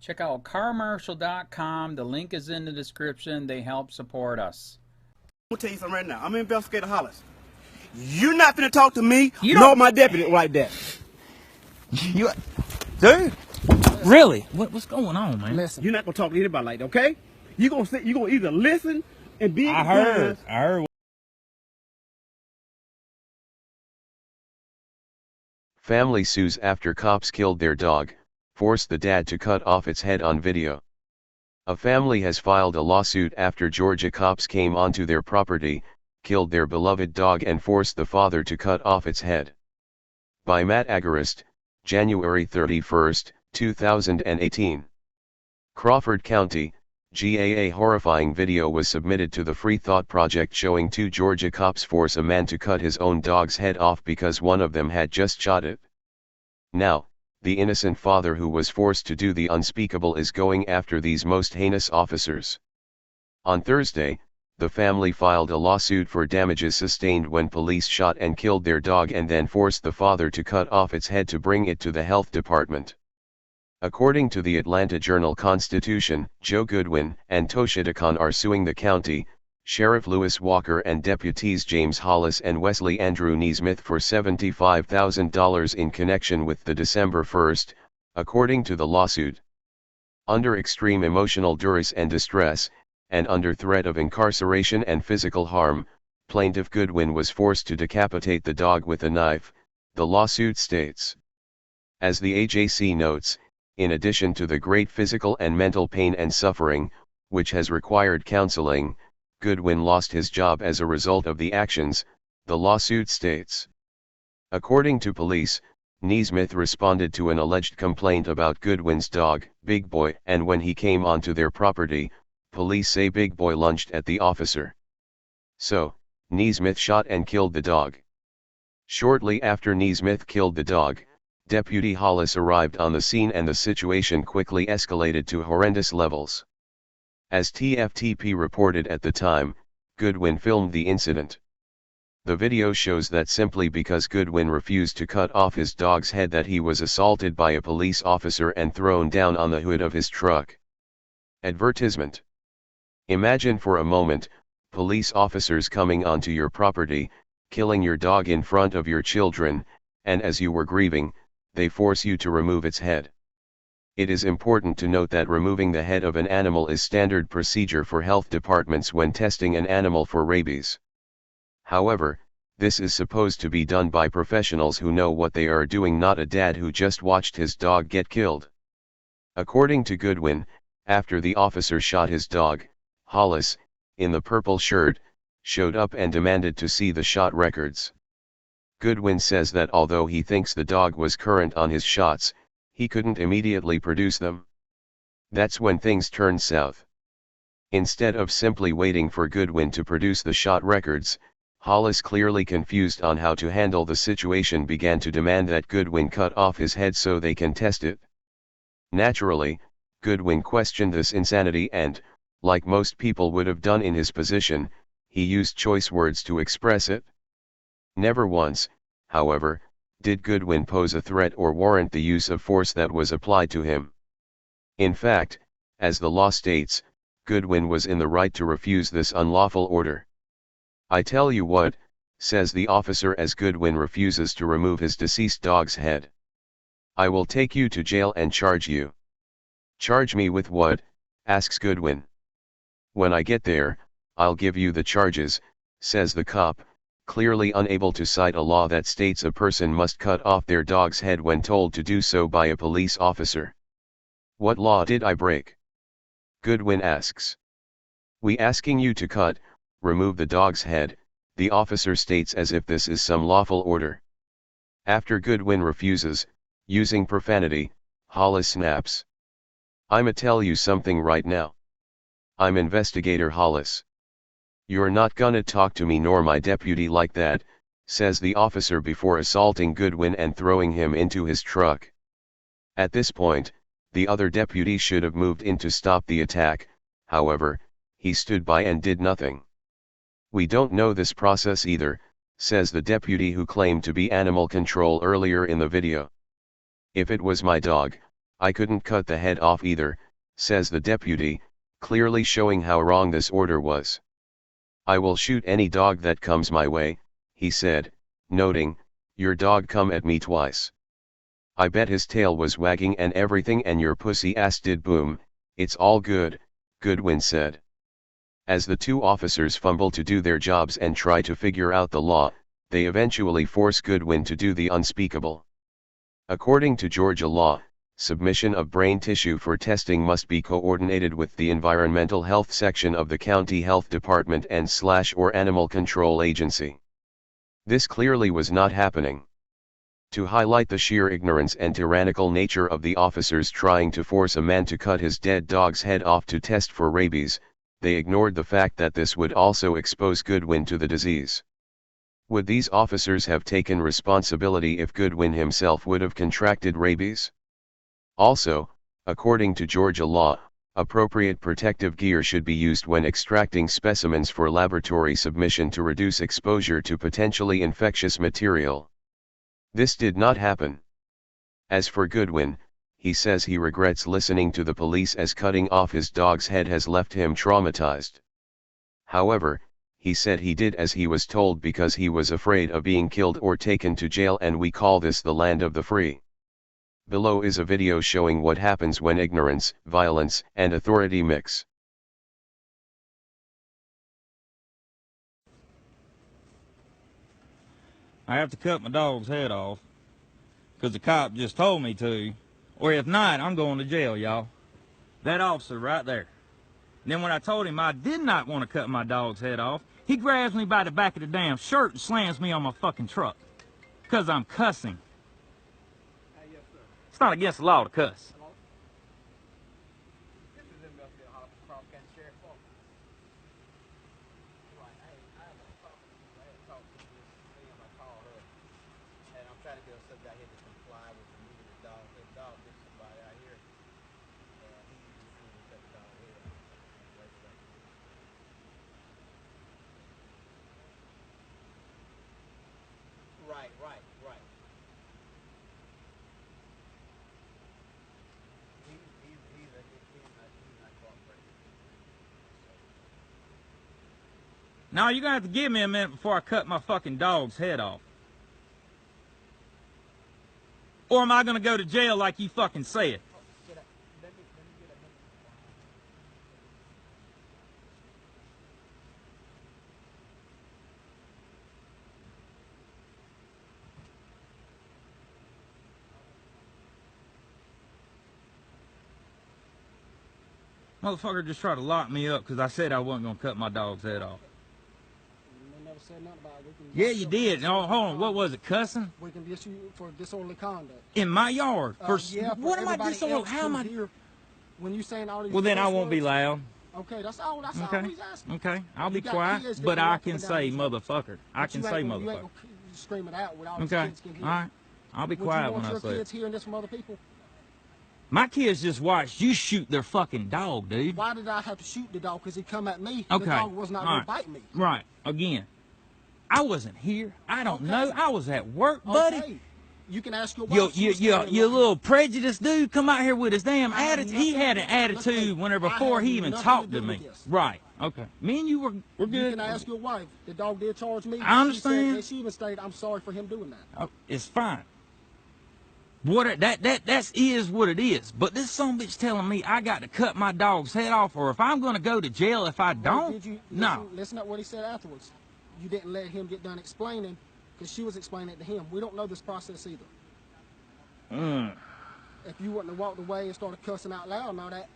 Check out carmarshal.com. The link is in the description. They help support us. I'm gonna tell you something right now. I'm an investigator, Hollis. You're not gonna talk to me, nor my deputy like that. You, dude. Really? What's going on, man? Listen. You're not gonna talk to anybody like that, okay? You're gonna either listen and be. I heard. Family sues after cops killed their dog, forced the dad to cut off its head on video. A family has filed a lawsuit after Georgia cops came onto their property, killed their beloved dog and forced the father to cut off its head. By Matt Agarist, January 31, 2018. Crawford County, GA. A horrifying video was submitted to the Free Thought Project showing two Georgia cops force a man to cut his own dog's head off because one of them had just shot it. Now, the innocent father who was forced to do the unspeakable is going after these most heinous officers. On Thursday, the family filed a lawsuit for damages sustained when police shot and killed their dog and then forced the father to cut off its head to bring it to the health department. According to the Atlanta Journal-Constitution, Joe Goodwin and Tosha Deacon are suing the county, Sheriff Lewis Walker and deputies James Hollis and Wesley Andrew Neesmith for $75,000 in connection with the December 1, according to the lawsuit. Under extreme emotional duress and distress, and under threat of incarceration and physical harm, plaintiff Goodwin was forced to decapitate the dog with a knife, the lawsuit states. As the AJC notes, in addition to the great physical and mental pain and suffering, which has required counseling, Goodwin lost his job as a result of the actions, the lawsuit states. According to police, Neesmith responded to an alleged complaint about Goodwin's dog, Big Boy, and when he came onto their property, police say Big Boy lunged at the officer. So, Neesmith shot and killed the dog. Shortly after Neesmith killed the dog, Deputy Hollis arrived on the scene and the situation quickly escalated to horrendous levels. As TFTP reported at the time, Goodwin filmed the incident. The video shows that simply because Goodwin refused to cut off his dog's head that he was assaulted by a police officer and thrown down on the hood of his truck. Advertisement. Imagine for a moment, police officers coming onto your property, killing your dog in front of your children, and as you were grieving, they force you to remove its head. It is important to note that removing the head of an animal is standard procedure for health departments when testing an animal for rabies. However, this is supposed to be done by professionals who know what they are doing, not a dad who just watched his dog get killed. According to Goodwin, after the officer shot his dog, Hollis, in the purple shirt, showed up and demanded to see the shot records. Goodwin says that although he thinks the dog was current on his shots, he couldn't immediately produce them. That's when things turned south. Instead of simply waiting for Goodwin to produce the shot records, Hollis, clearly confused on how to handle the situation, began to demand that Goodwin cut off his head so they can test it. Naturally, Goodwin questioned this insanity and, like most people would have done in his position, he used choice words to express it. Never once, however, did Goodwin pose a threat or warrant the use of force that was applied to him. In fact, as the law states, Goodwin was in the right to refuse this unlawful order. "I tell you what," says the officer as Goodwin refuses to remove his deceased dog's head. "I will take you to jail and charge you." "Charge me with what?" asks Goodwin. "When I get there, I'll give you the charges," says the cop, clearly unable to cite a law that states a person must cut off their dog's head when told to do so by a police officer. "What law did I break?" Goodwin asks. "We asking you to remove the dog's head," the officer states as if this is some lawful order. After Goodwin refuses, using profanity, Hollis snaps. "I'ma tell you something right now. I'm Investigator Hollis. You're not gonna talk to me nor my deputy like that," says the officer before assaulting Goodwin and throwing him into his truck. At this point, the other deputy should have moved in to stop the attack, however, he stood by and did nothing. "We don't know this process either," says the deputy who claimed to be animal control earlier in the video. "If it was my dog, I couldn't cut the head off either, says the deputy, clearly showing how wrong this order was. I will shoot any dog that comes my way, he said, noting, your dog come at me twice. I bet his tail was wagging and everything and your pussy ass did boom, it's all good, Goodwin said. As the two officers fumble to do their jobs and try to figure out the law, they eventually force Goodwin to do the unspeakable. According to Georgia law, submission of brain tissue for testing must be coordinated with the Environmental Health Section of the County Health Department and/or Animal Control Agency. This clearly was not happening. To highlight the sheer ignorance and tyrannical nature of the officers trying to force a man to cut his dead dog's head off to test for rabies, they ignored the fact that this would also expose Goodwin to the disease. Would these officers have taken responsibility if Goodwin himself would have contracted rabies? Also, according to Georgia law, appropriate protective gear should be used when extracting specimens for laboratory submission to reduce exposure to potentially infectious material. This did not happen. As for Goodwin, he says he regrets listening to the police as cutting off his dog's head has left him traumatized. However, he said he did as he was told because he was afraid of being killed or taken to jail, and we call this the land of the free. Below is a video showing what happens when ignorance, violence, and authority mix. I have to cut my dog's head off because the cop just told me to, or if not, I'm going to jail, y'all. That officer right there. And then when I told him I did not want to cut my dog's head off, he grabs me by the back of the damn shirt and slams me on my fucking truck because I'm cussing. It's not against the law to cuss. Right. He's not cooperating. Now you're going to have to give me a minute before I cut my fucking dog's head off. Or am I going to go to jail like you fucking said? Motherfucker just tried to lock me up because I said I wasn't going to cut my dog's head off. You never said nothing about it. Yeah, you did. Oh, hold on. What was it, cussing? We can get you for disorderly conduct. In my yard? Yeah, what am I disorderly? How am I? When you saying all these Well, then I won't be loud. Okay, that's all. That's all he's asking. Okay, I'll be quiet, but I can say motherfucker. I can say motherfucker. You ain't gonna scream it out without okay, kids can hear. all right. I'll be quiet when I say it. Would you want your kids hearing this from other people? My kids just watched you shoot their fucking dog, dude. Why did I have to shoot the dog? Because he come at me. Okay. The dog was not going to bite me. Right. Again, I wasn't here. I don't know. I was at work, buddy. Okay. You can ask your wife. You little prejudiced dude come out here with his damn attitude. He had an attitude whenever before he even talked to me. Right. Okay. Me and you were good. You can ask your wife. The dog did charge me. I understand. She even stated, I'm sorry for him doing that. Oh, it's fine. That is what it is. But this son bitch telling me I got to cut my dog's head off, or if I'm going to go to jail if I don't. No. Listen to what he said afterwards. You didn't let him get done explaining, because she was explaining it to him. We don't know this process either. If you wouldn't have walked away and started cussing out loud and all that,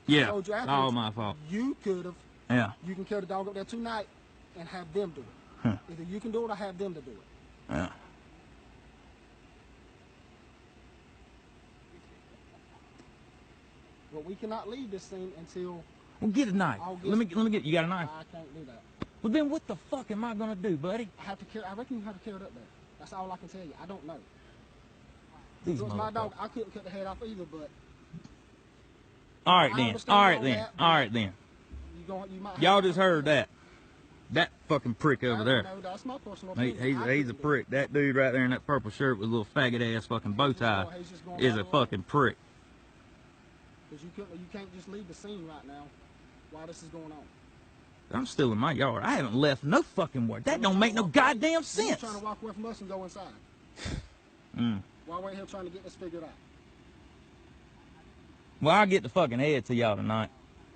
yeah, it's all my fault. You could have. Yeah. You can carry the dog up there tonight and have them do it. Huh. Either you can do it or have them to do it. Yeah. But we cannot leave this scene until. Well, get a knife. Let me get. You got a knife? I can't do that. Well, then what the fuck am I gonna do, buddy? I reckon you have to carry it up there. That's all I can tell you. I don't know. These if it was my dog, I couldn't cut the head off either. But. All right then. All right then. All right then. Y'all just heard that. That fucking prick over there. That's my personal opinion. He's a prick. That dude right there in that purple shirt with a little faggot ass fucking bow tie is a fucking prick. Because you can't just leave the scene right now while this is going on. I'm still in my yard. I haven't left no fucking word. That don't make no goddamn sense. You're trying to walk away from us and go inside. While we're here trying to get this figured out. Well, I'll get the fucking head to y'all tonight.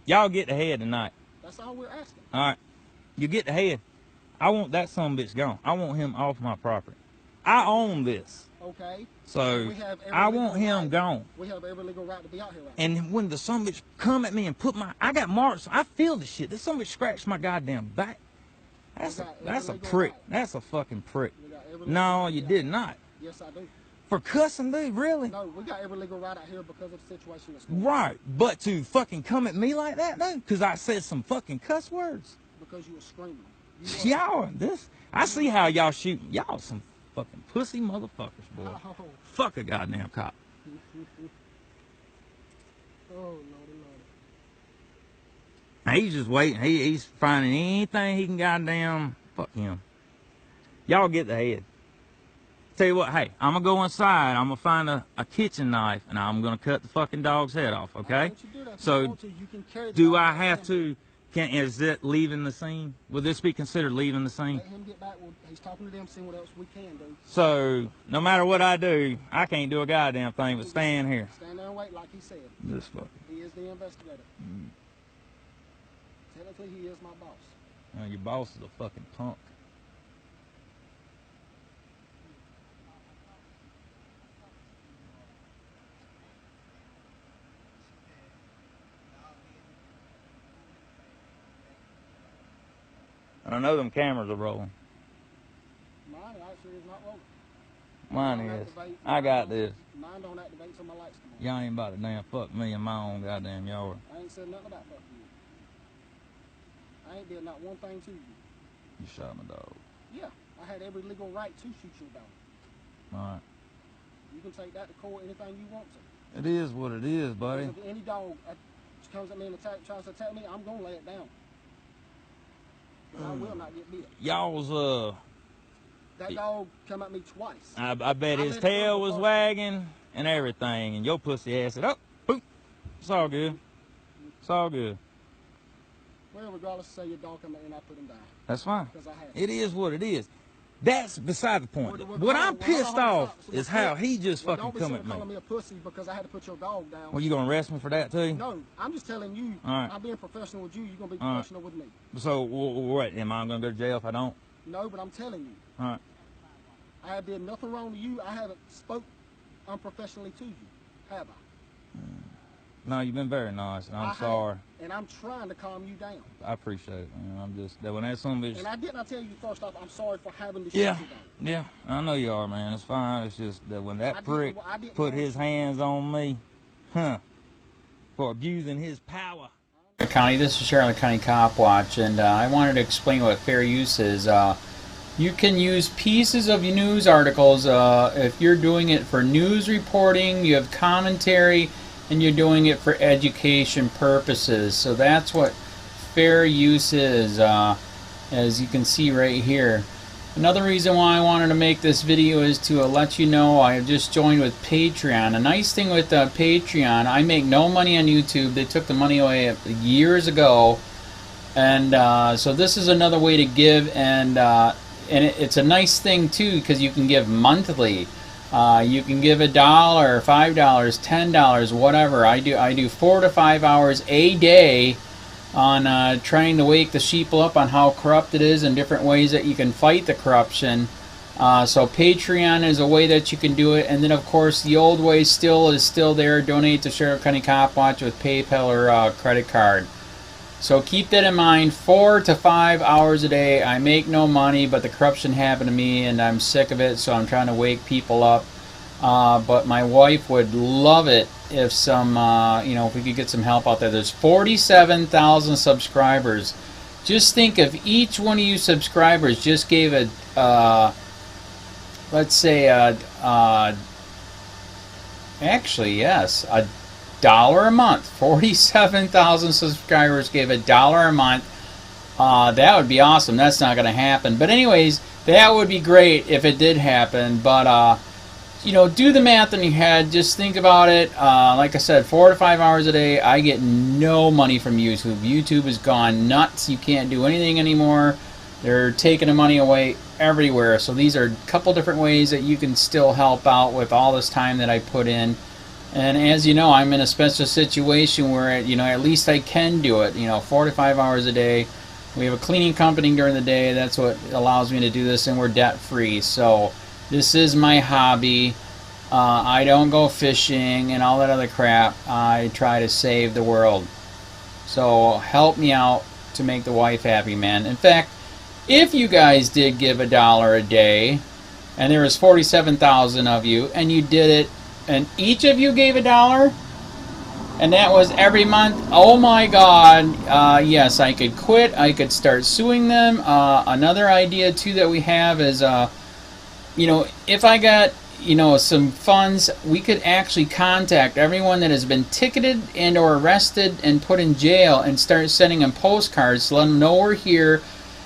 Y'all get the head tonight. That's all we're asking. All right. You get the head. I want that sumbitch gone. I want him off my property. I own this. Okay. So I want him gone. We have every legal right to be out here right And when the sumbitch come at me and put my, I got marks. I feel the shit. This sumbitch scratched my goddamn back. That's a prick. That's a fucking prick. No, you did not. Yes, I do. For cussing, dude, really? No, we got every legal right out here because of the situation that's going on. Right, but to fucking come at me like that, dude, because I said some fucking cuss words. Because you were screaming. Y'all, I see how y'all shooting. Y'all some fucking pussy motherfuckers, boy. Oh. Fuck a goddamn cop. Oh, Lordy. He's just waiting. He's finding anything he can goddamn. Fuck him. Y'all get the head. Tell you what, hey, I'm gonna go inside. I'm gonna find a kitchen knife and I'm gonna cut the fucking dog's head off. Okay? So, do I have to? Is that leaving the scene? Will this be considered leaving the scene? Let him get back. He's talking to them, seeing what else we can do. So, no matter what I do, I can't do a goddamn thing but stand here. Stand there and wait, like he said. This fucking. He is the investigator. Technically, he is my boss. Your boss is a fucking punk. I know them cameras are rolling. Mine actually is not rolling. Mine is. I got this. Mine don't activate until my lights come on. Y'all ain't about to damn fuck me in my own goddamn yard. I ain't said nothing about fucking you. I ain't did not one thing to you. You shot my dog. Yeah, I had every legal right to shoot your dog. Alright. You can take that to court anything you want to. It is what it is, buddy. If any dog comes at me and tries to attack me, I'm going to lay it down. I will not get bit. Y'all's, That dog come at me twice. I bet his tail was wagging and everything, and your pussy ass said, oh, boop. It's all good. It's all good. Well, regardless, say your dog come at me and I put him down. That's fine. Because I have It is what it is. That's beside the point. What I'm pissed off is how he just fucking come at me. Don't be calling me a pussy because I had to put your dog down. Well, you gonna arrest me for that too? No, I'm just telling you. Right. I'm being professional with you. You're gonna be professional with me. So what? Am I gonna go to jail if I don't? No, but I'm telling you. All right. I did nothing wrong to you. I haven't spoke unprofessionally to you, have I? No, you've been very nice, and I'm sorry. And I'm trying to calm you down. I appreciate it, man. I'm just that when that son of a bitch. And I did not tell you first off. I'm sorry for having to shoot Yeah, you down. yeah, I know you are, man. It's fine. It's just that when that prick put his hands on me, for abusing his power. County, this is Charlotte County Cop Watch, and I wanted to explain what fair use is. You can use pieces of news articles if you're doing it for news reporting, you have commentary, and you're doing it for education purposes. So that's what fair use is, as you can see right here. Another reason why I wanted to make this video is to let you know I just joined with Patreon. A nice thing with Patreon, I make no money on YouTube. They took the money away years ago, and so this is another way to give, and it's a nice thing too because you can give monthly. You can give $1, $5, $10, whatever. I do 4 to 5 hours a day on trying to wake the sheep up on how corrupt it is and different ways that you can fight the corruption. So Patreon is a way that you can do it, and then of course the old way is still there. Donate to Sheriff County Cop Watch with PayPal or credit card. So keep that in mind. 4 to 5 hours a day. I make no money, but the corruption happened to me, and I'm sick of it, so I'm trying to wake people up. But my wife would love it if if we could get some help out there. There's 47,000 subscribers. Just think if each one of you subscribers just gave let's say actually, yes, $1 a month. 47,000 subscribers gave $1 a month. That would be awesome. That's not going to happen. But anyways, that would be great if it did happen. But you know, do the math in your head. Just think about it. Like I said, 4 to 5 hours a day. I get no money from YouTube. YouTube has gone nuts. You can't do anything anymore. They're taking the money away everywhere. So these are a couple different ways that you can still help out with all this time that I put in. And as you know, I'm in a special situation where, you know, at least I can do it. You know, 4 to 5 hours a day. We have a cleaning company during the day. That's what allows me to do this, and we're debt free. So this is my hobby. I don't go fishing and all that other crap. I try to save the world. So help me out to make the wife happy, man. In fact, if you guys did give $1 a day, and there was 47,000 of you, and you did it, and each of you gave $1, and that was every month, oh my God, yes, I could quit. I could start suing them. Another idea too that we have is, you know, if I got, you know, some funds, we could actually contact everyone that has been ticketed and or arrested and put in jail and start sending them postcards to let them know we're here,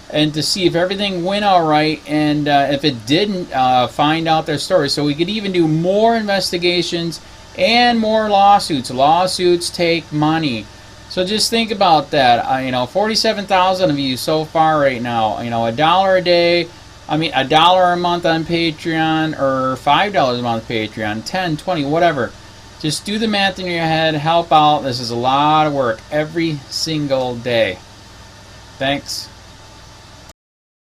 and to see if everything went all right, and if it didn't, find out their story. So we could even do more investigations and more lawsuits. Lawsuits take money. So just think about that. You know, 47,000 of you so far right now. You know, $1 a day. I mean, $1 a month on Patreon, or $5 a month Patreon, 10, 20, whatever. Just do the math in your head. Help out. This is a lot of work every single day. Thanks.